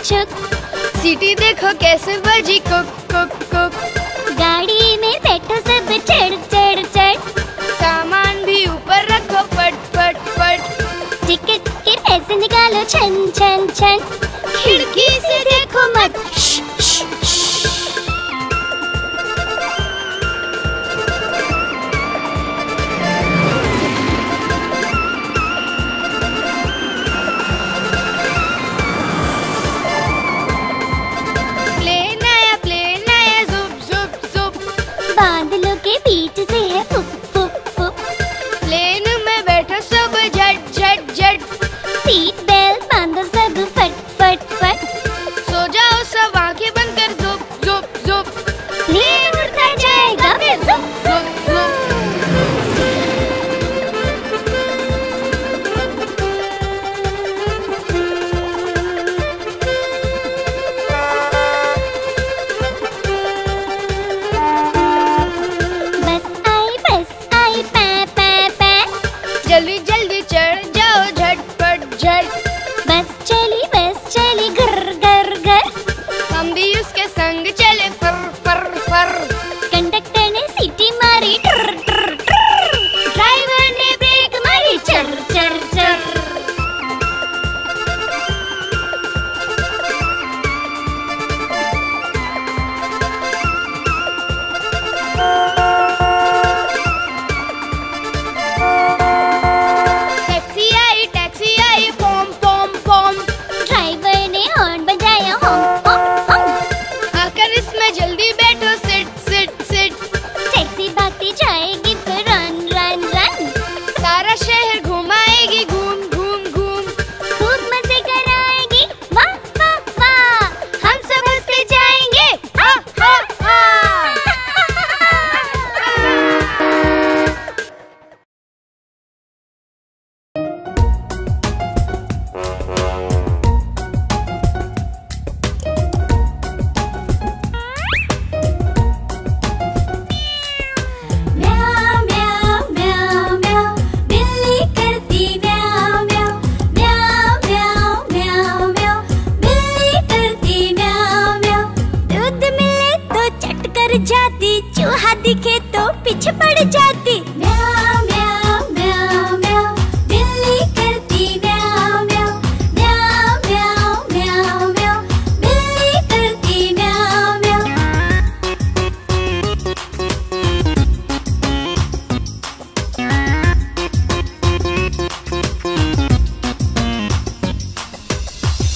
छुक। सीटी देखो कैसे बजी कुक कुक कुक। गाड़ी में बैठो सब चढ़ चढ़ चढ़। सामान भी ऊपर रखो फट फट फट। टिकट के पैसे निकालो छन छन छन। खिड़की से देखो मत। प्लेन आया जुप जुप जुप। बादलों के बीच से है फुक फुक फुक। प्लेन में बैठो सब झट झट झट। सीट बेल्ट बांधो सब फट फट फट। सो जाओ सब आंखें बंद कर जुप जुप जुप। प्लेन उड़ता जाएगा फिर जुप जुप जुप। बस आई पै पै पै। जल्दी जल्दी चढ़ जाओ झटपट झट। बस चली घर घर घर। हम भी उसके संग चले फर फर फर। कंडक्टर ने सीटी मारी ट्र ट्र ट्र। ड्राइवर ने ब्रेक मारी चर चर चर। टैक्सी आई पॉम पॉम पॉम। ड्राइवर ने हॉर्न बजाया होम होम होम। आकर इसमें जल्दी बैठो सिट सिट सिट। टैक्सी भागती जाएगी फिर रन रन रन। सारा शहर घुमाएगी घूम घूम घूम। खूब मजे कराएगी वाह वाह वाह। हम सब हंसते जाएंगे हा हा हा। म्याऊ म्याऊ म्याऊ म्याऊ। बिल्ली करती म्याऊ म्याऊ। म्याऊ म्याऊ म्याऊ म्याऊ। बिल्ली करती म्याऊ म्याऊ। दूध मिले तो चट कर जाती। चूहा दिखे तो पीछे पड़ जाती। म्याऊ म्याऊ म्याऊ म्याऊ। बिल्ली करती म्याऊ म्याऊ। म्याऊ म्याऊ म्याऊ म्याऊ। बिल्ली करती म्याऊ म्याऊ।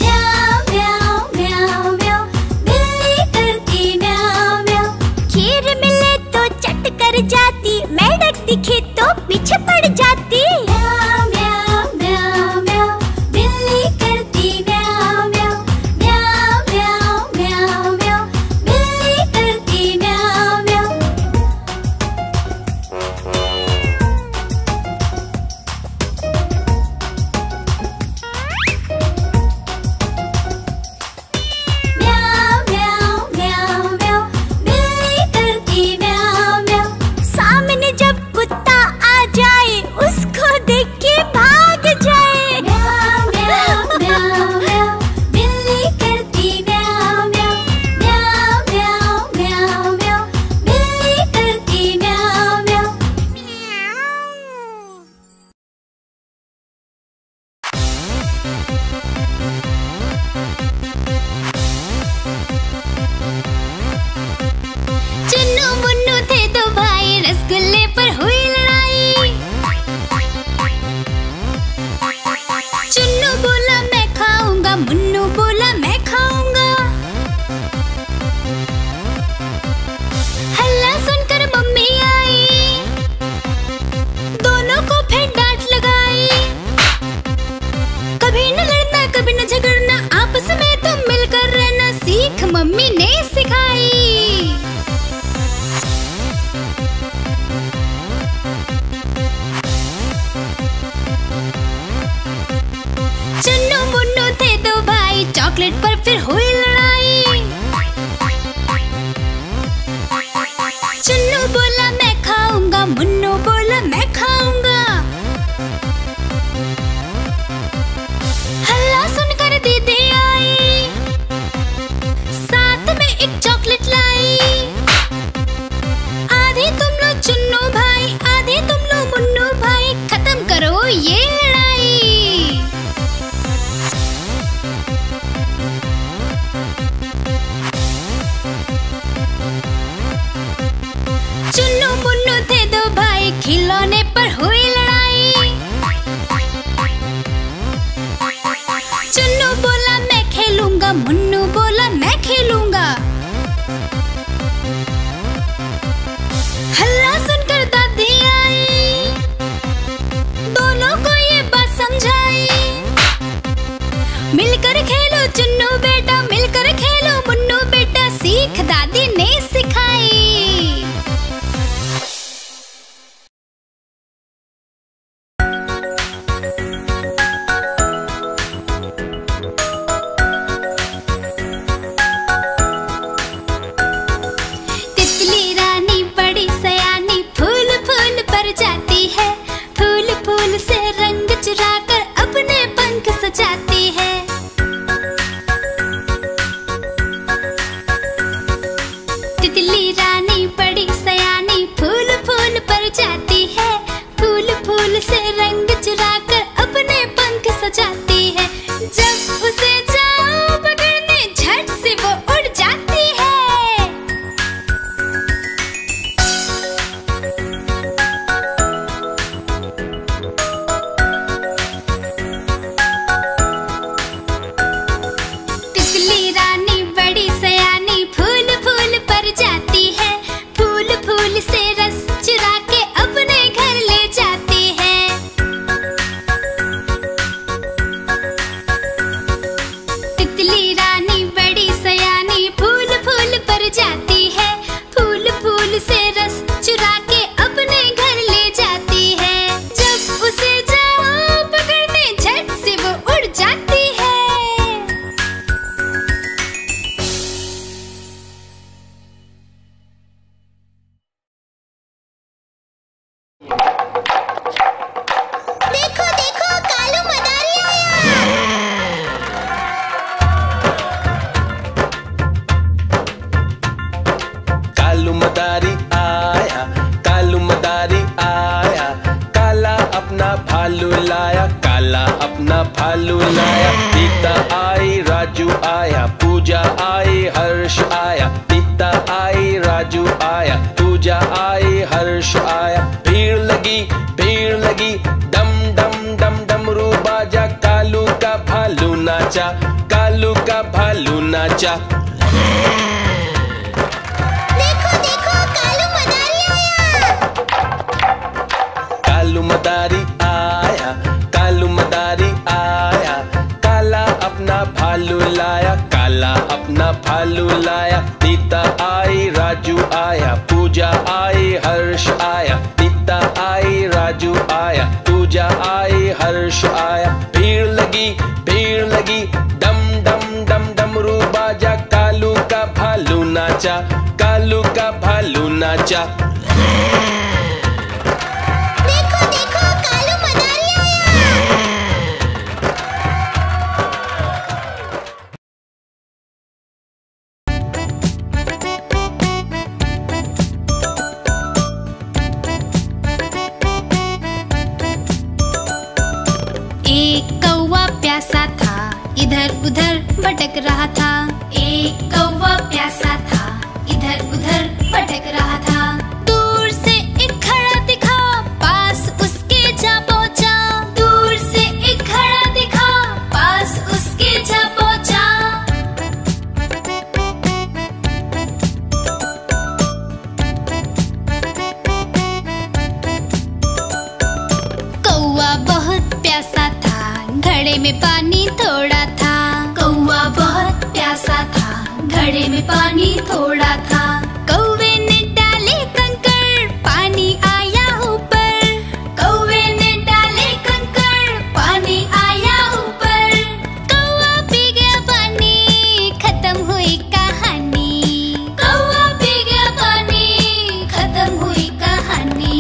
म्याऊ म्याऊ म्याऊ म्याऊ। बिल्ली करती म्याऊ म्याऊ। खीर मिले तो चट कर जाती। मेढक दिखे तो पीछे पड़ जाती। म्याऊ म्याऊ म्याऊ म्याऊ। बिल्ली करती म्याऊ म्याऊ। म्याऊ म्याऊ म्याऊ म्याऊ। बिल्ली करती म्याऊ म्याऊ। म्याऊ म्याऊ म्याऊ म्याऊ। बिल्ली करती म्याऊ म्याऊ। सामने जब कुत्ता आ जाए उसको देख के भाग जाए। म्याऊ म्याऊ म्याऊ म्याऊ। बिल्ली करती म्याऊ म्याऊ। म्याऊ म्याऊ म्याऊ म्याऊ। बिल्ली करती म्याऊ म्याऊ। चुन्नू मुन्नू थे दो भाई। रसगुल्ले पर हुई लड़ाई। चुन्नू बोला मैं खाऊंगा। मुन्नू बोला मैं खाऊंगा। हल्ला सुनकर मम्मी आई। दोनों को फिर डांट लगाई। कभी न लड़ना कभी न झगड़ना। आपस में तुम मिलकर रहना सीख मम्मी ने सिखाई। चुन्नू मुन्नू थे दो भाई। चॉकलेट पर फिर हुई लड़ाई। चुन्नू बोला मैं खाऊंगा। मुन्नू बोला मैं खाऊंगा। हल्ला सुनकर दीदी आई। मुन्नू बोला मैं खेलूंगा। हल्ला सुनकर दादी आई, दोनों को ये बात समझाई। मिलकर खेलो चुन्नू बेटा, मिलकर खेलो मुन्नू बेटा, सीख दादी ने सिखाई। जाती है। तितली रानी बड़ी सयानी, फूल फूल पर जाती है, फूल फूल से रंग चुराकर अपने पंख सजाती है। जब उसे जाओ पकड़ने झट से वो उड़ जाती है। से रस चुरा के अपने घर ले जाती है। तितली रानी बड़ी सयानी, फूल फूल पर जाती है, फूल फूल से रस चुरा के अपने घर ले जाती है। जब उसे जाओ पकड़ने झट से वो उड़ जाती है। देखो देखो कालू मदारी आया। कालू मदारी आया, कालू मदारी आया, काला अपना भालू लाया, काला अपना भालू लाया। सीता आई, राजू आया, पूजा आई, हर्ष आया। सीता आई, राजू आया, पूजा आई, हर्ष आया। भीड़ लगी, डम डम डम डमरू बाजा, कालू का भालू नाचा, कालू का भालू नाचा। देखो देखो कालू मदारी आया। कालू मदारी आया, कालू मदारी आया, काला अपना भालू लाया, काला अपना भालू लाया। सीता आई, राजू आया, पूजा आई, हर्ष आया। सीता आई, राजू आया, पूजा आई, हर्ष आया। भीड़ लगी, डम डम डम डमरू बाजा, कालू का भालू नाचा, कालू का भालू नाचा। देखो देखो कालू मदारी आया। एक कौवा प्यासा था, इधर उधर भटक रहा था। एक कौवा प्यासा था, इधर उधर भटक रहा था। दूर से एक घड़ा दिखा, पास उसके जा पहुंचा। दूर से एक घड़ा दिखा, पास उसके जा पहुंचा। कौवा बहुत प्यासा था, घड़े में पानी थोड़ा था। कौवा बहुत प्यासा था, घड़े में पानी थोड़ा था। कौवे ने डाले कंकड़, पानी आया ऊपर। कौवे ने डाले कंकड़, पानी आया ऊपर। कौवा पी गया पानी, खत्म हुई कहानी। कौवा पी गया पानी, खत्म हुई कहानी।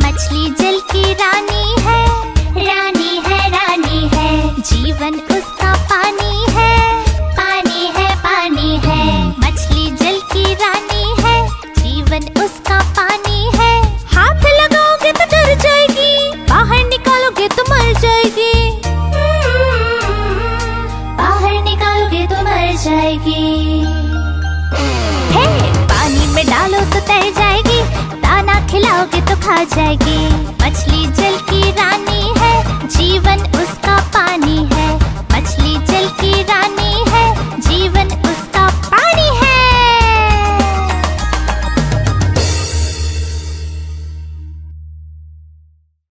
मछली जल की रानी है, रानी है, रानी है। जीवन उसका पानी है, पानी है, पानी है। मछली जल की रानी है, जीवन उसका पानी है। हाथ लगाओगे तो डर जाएगी, बाहर निकालोगे तो मर जाएगी। बाहर निकालोगे तो मर जाएगी। हे, पानी में डालो तो तैर जाएगी, दाना खिलाओगे तो खा जाएगी।